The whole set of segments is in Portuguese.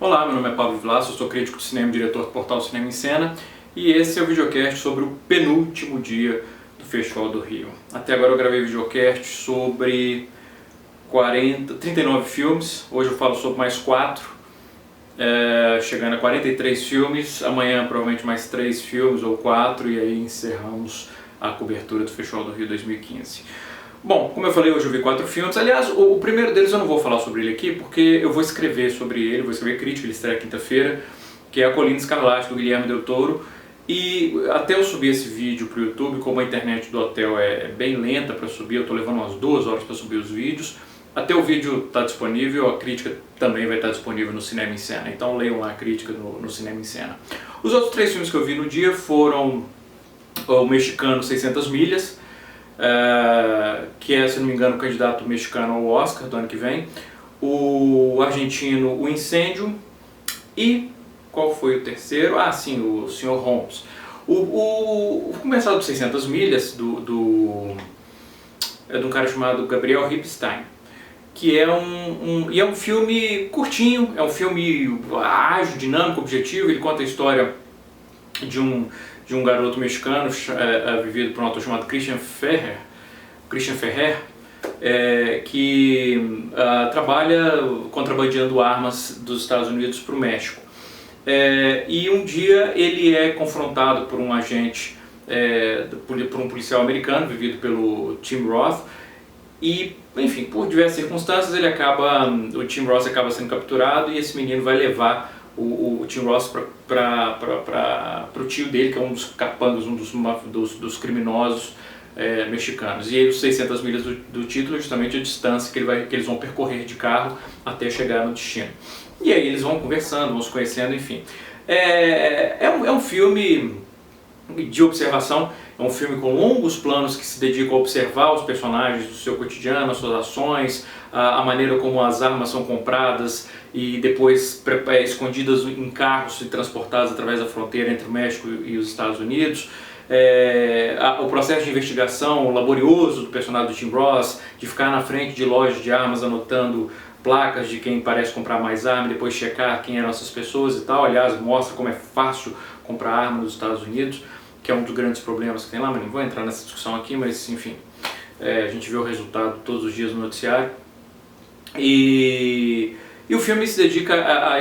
Olá, meu nome é Pablo Vilaça, eu sou crítico de cinema e diretor do portal Cinema em Cena e esse é o videocast sobre o penúltimo dia do Festival do Rio. Até agora eu gravei videocast sobre 39 filmes, hoje eu falo sobre mais 4, chegando a 43 filmes, amanhã provavelmente mais 3 filmes ou 4 e aí encerramos a cobertura do Festival do Rio 2015. Bom, como eu falei, hoje eu vi 4 filmes. Aliás, o primeiro deles eu não vou falar sobre ele aqui, porque eu vou escrever sobre ele, vou escrever crítica, ele estreia quinta-feira, que é A Colina Escarlate, do Guilherme Del Toro. E até eu subir esse vídeo para o YouTube, como a internet do hotel é bem lenta para subir, eu estou levando umas 2 horas para subir os vídeos. Até o vídeo está disponível, a crítica também vai estar disponível no Cinema em Cena, então leiam lá a crítica no Cinema em Cena. Os outros 3 filmes que eu vi no dia foram o mexicano 600 Milhas, que é, se não me engano, o candidato mexicano ao Oscar do ano que vem, o argentino O Incêndio e qual foi o terceiro? Ah, sim, o Sr. Holmes. Vou começar do 600 Milhas, de um cara chamado Gabriel Ripstein, que é um filme curtinho, é um filme ágil, dinâmico, objetivo. Ele conta a história de um garoto mexicano vivido por um ator chamado Christian Ferrer, que trabalha contrabandeando armas dos Estados Unidos para o México. E um dia ele é confrontado por um agente, por um policial americano, vivido pelo Tim Roth, e, enfim, por diversas circunstâncias, o Tim Roth acaba sendo capturado e esse menino vai levar o Tim Roth para o tio dele, que é um dos capangas, um dos criminosos mexicanos. E aí os 600 milhas do título é justamente a distância que eles vão percorrer de carro até chegar no destino. E aí eles vão conversando, vão se conhecendo, enfim. É um filme de observação, é um filme com longos planos que se dedicam a observar os personagens do seu cotidiano, as suas ações, a maneira como as armas são compradas e depois escondidas em carros e transportadas através da fronteira entre o México e os Estados Unidos. O processo de investigação laborioso do personagem do Tim Roth, de ficar na frente de lojas de armas anotando placas de quem parece comprar mais arma e depois checar quem eram essas pessoas e tal. Aliás, mostra como é fácil comprar arma nos Estados Unidos, que é um dos grandes problemas que tem lá, mas não vou entrar nessa discussão aqui, mas enfim, a gente vê o resultado todos os dias no noticiário. E o filme se dedica a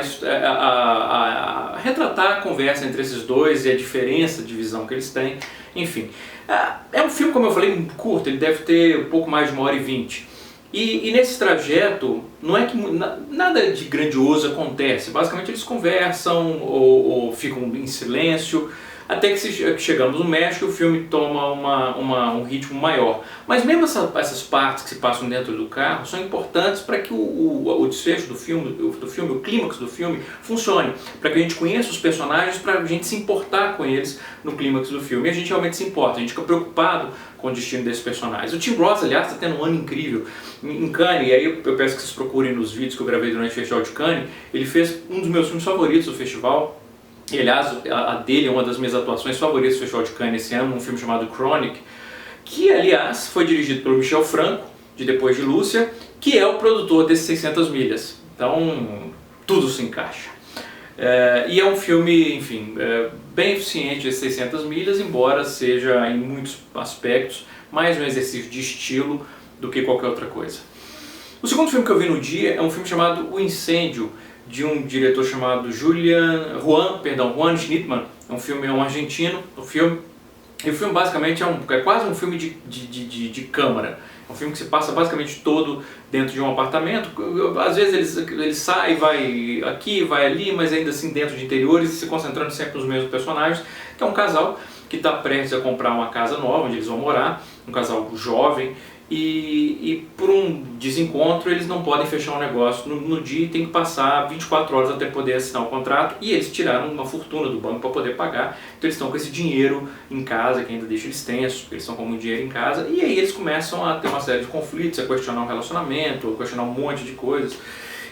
retratar a conversa entre esses dois e a diferença de visão que eles têm, enfim. É um filme, como eu falei, curto, ele deve ter um pouco mais de 1h20. E nesse trajeto, não é que nada de grandioso acontece, basicamente eles conversam ou ficam em silêncio, até que chegamos no México, o filme toma um ritmo maior. Mas mesmo essas partes que se passam dentro do carro são importantes para que o desfecho do filme, o clímax do filme, funcione. Para que a gente conheça os personagens, para a gente se importar com eles no clímax do filme. E a gente realmente se importa, a gente fica preocupado com o destino desses personagens. O Tim Roth, aliás, está tendo um ano incrível em Cannes, e aí eu peço que vocês procurem nos vídeos que eu gravei durante o Festival de Cannes. Ele fez um dos meus filmes favoritos do festival. E, aliás, a dele é uma das minhas atuações favoritas do Festival de Cannes esse ano, um filme chamado Chronic, que, aliás, foi dirigido pelo Michel Franco, de Depois de Lúcia, que é o produtor desses 600 milhas. Então, tudo se encaixa. E é um filme, enfim, bem eficiente, esses 600 milhas, embora seja, em muitos aspectos, mais um exercício de estilo do que qualquer outra coisa. O segundo filme que eu vi no dia é um filme chamado O Incêndio, de um diretor chamado Juan Schnittmann. É um argentino, e o filme basicamente é quase um filme de câmara. É um filme que se passa basicamente todo dentro de um apartamento. Às vezes ele sai, vai aqui, vai ali, mas ainda assim dentro de interiores, se concentrando sempre nos mesmos personagens, que é um casal que está prestes a comprar uma casa nova, onde eles vão morar, um casal jovem, e por um desencontro eles não podem fechar um negócio no dia e tem que passar 24 horas até poder assinar o contrato, e eles tiraram uma fortuna do banco para poder pagar, então eles estão com esse dinheiro em casa, que ainda deixa eles tensos, porque eles estão com muito dinheiro em casa, e aí eles começam a ter uma série de conflitos, a questionar o relacionamento, a questionar um monte de coisas.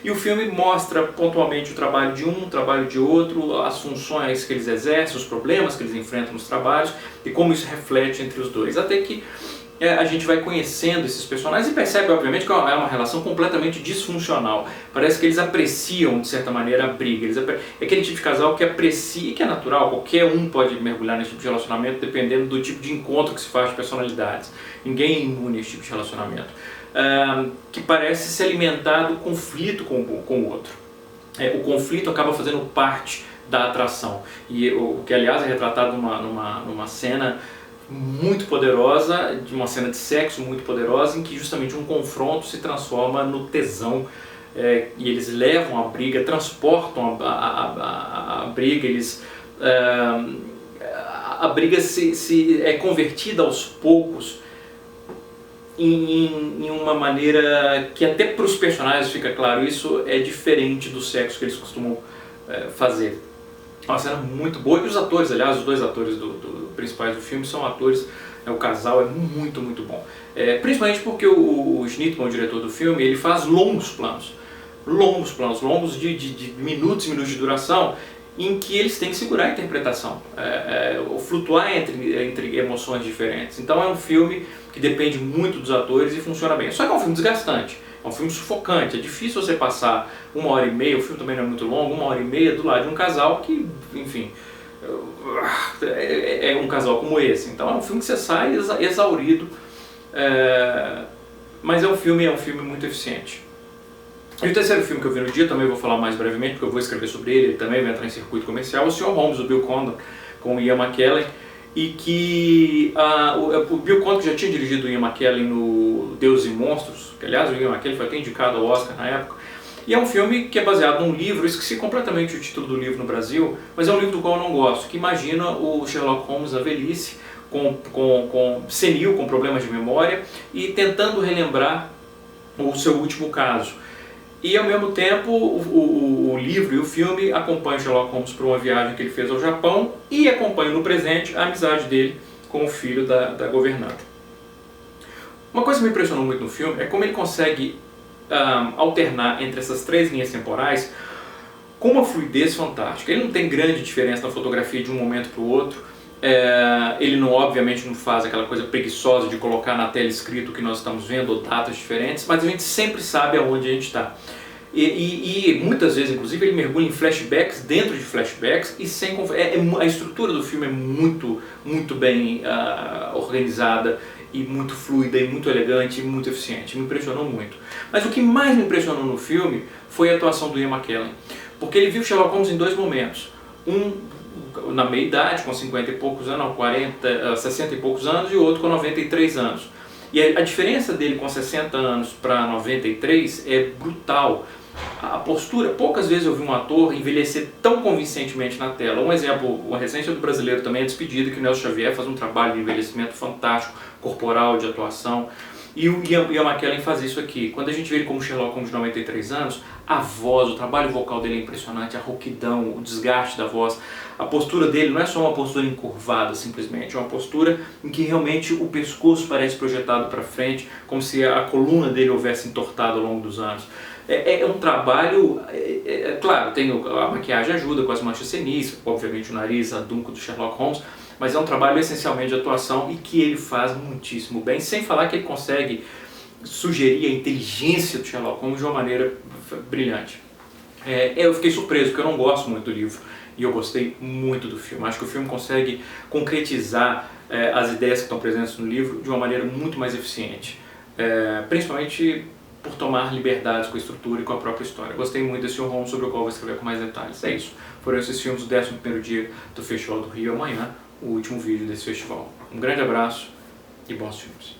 E o filme mostra pontualmente o trabalho de um, o trabalho de outro, as funções que eles exercem, os problemas que eles enfrentam nos trabalhos e como isso reflete entre os dois. Até que a gente vai conhecendo esses personagens e percebe, obviamente, que é uma relação completamente disfuncional. Parece que eles apreciam, de certa maneira, a briga. É aquele tipo de casal que aprecia, e que é natural, qualquer um pode mergulhar nesse tipo de relacionamento, dependendo do tipo de encontro que se faz de personalidades. Ninguém é imune a esse tipo de relacionamento. Que parece se alimentar do conflito com o outro. O conflito acaba fazendo parte da atração. E o que, aliás, é retratado numa cena muito poderosa, de uma cena de sexo muito poderosa, em que justamente um confronto se transforma no tesão, e eles levam a briga, transportam a briga, a briga é convertida aos poucos em uma maneira que até para os personagens fica claro, isso é diferente do sexo que eles costumam fazer. Uma cena muito boa, e os atores, aliás, os dois atores principais do filme são atores, o casal é muito, muito bom. Principalmente porque o Schnittman, o diretor do filme, ele faz longos planos, longos de minutos e minutos de duração, em que eles têm que segurar a interpretação, flutuar entre emoções diferentes. Então é um filme que depende muito dos atores e funciona bem. Só que é um filme desgastante. É um filme sufocante, é difícil você passar 1h30, o filme também não é muito longo, 1h30 do lado de um casal que, enfim, é um casal como esse. Então é um filme que você sai exaurido, mas é um filme muito eficiente. E o terceiro filme que eu vi no dia, também vou falar mais brevemente, porque eu vou escrever sobre ele também vai entrar em circuito comercial, o Sr. Holmes, do Bill Condon, com o Ian McKellen, e que o Bill Condon já tinha dirigido o Ian McKellen no Deuses e Monstros, que aliás o Ian McKellen foi até indicado ao Oscar na época, e é um filme que é baseado num livro, eu esqueci completamente o título do livro no Brasil, mas é um livro do qual eu não gosto, que imagina o Sherlock Holmes na velhice, senil, com problemas de memória, e tentando relembrar o seu último caso. E ao mesmo tempo o livro e o filme acompanham Sherlock Holmes por uma viagem que ele fez ao Japão e acompanham no presente a amizade dele com o filho da governanta. Uma coisa que me impressionou muito no filme é como ele consegue alternar entre essas três linhas temporais com uma fluidez fantástica. Ele não tem grande diferença na fotografia de um momento para o outro. Ele obviamente não faz aquela coisa preguiçosa de colocar na tela escrito o que nós estamos vendo ou datas diferentes, mas a gente sempre sabe aonde a gente está. E muitas vezes, inclusive, ele mergulha em flashbacks dentro de flashbacks e a estrutura do filme é muito, muito bem organizada e muito fluida e muito elegante e muito eficiente. Me impressionou muito. Mas o que mais me impressionou no filme foi a atuação do Ian McKellen, porque ele viu Sherlock Holmes em dois momentos. Na meia idade, com 50 e poucos anos, 60 e poucos anos, e o outro com 93 anos. E a diferença dele com 60 anos para 93 é brutal. A postura, poucas vezes eu vi um ator envelhecer tão convincentemente na tela. Um exemplo, uma recente do brasileiro também, é Despedida, que o Nelson Xavier faz um trabalho de envelhecimento fantástico, corporal, de atuação. E o Ian McKellen faz isso aqui. Quando a gente vê ele como Sherlock Holmes de 93 anos, a voz, o trabalho vocal dele é impressionante, a rouquidão, o desgaste da voz. A postura dele não é só uma postura encurvada simplesmente, é uma postura em que realmente o pescoço parece projetado para frente, como se a coluna dele houvesse entortado ao longo dos anos. É um trabalho, claro, a maquiagem ajuda com as manchas senis, obviamente o nariz adunco do Sherlock Holmes, mas é um trabalho essencialmente de atuação e que ele faz muitíssimo bem, sem falar que ele consegue sugerir a inteligência do Sherlock Holmes de uma maneira brilhante. Eu fiquei surpreso, porque eu não gosto muito do livro, e eu gostei muito do filme. Acho que o filme consegue concretizar as ideias que estão presentes no livro de uma maneira muito mais eficiente, principalmente por tomar liberdades com a estrutura e com a própria história. Gostei muito desse Holmes, sobre o qual vou escrever com mais detalhes. É isso. Foram esses filmes do 11º dia do Festival do Rio. Amanhã, o último vídeo desse festival. Um grande abraço e bons filmes.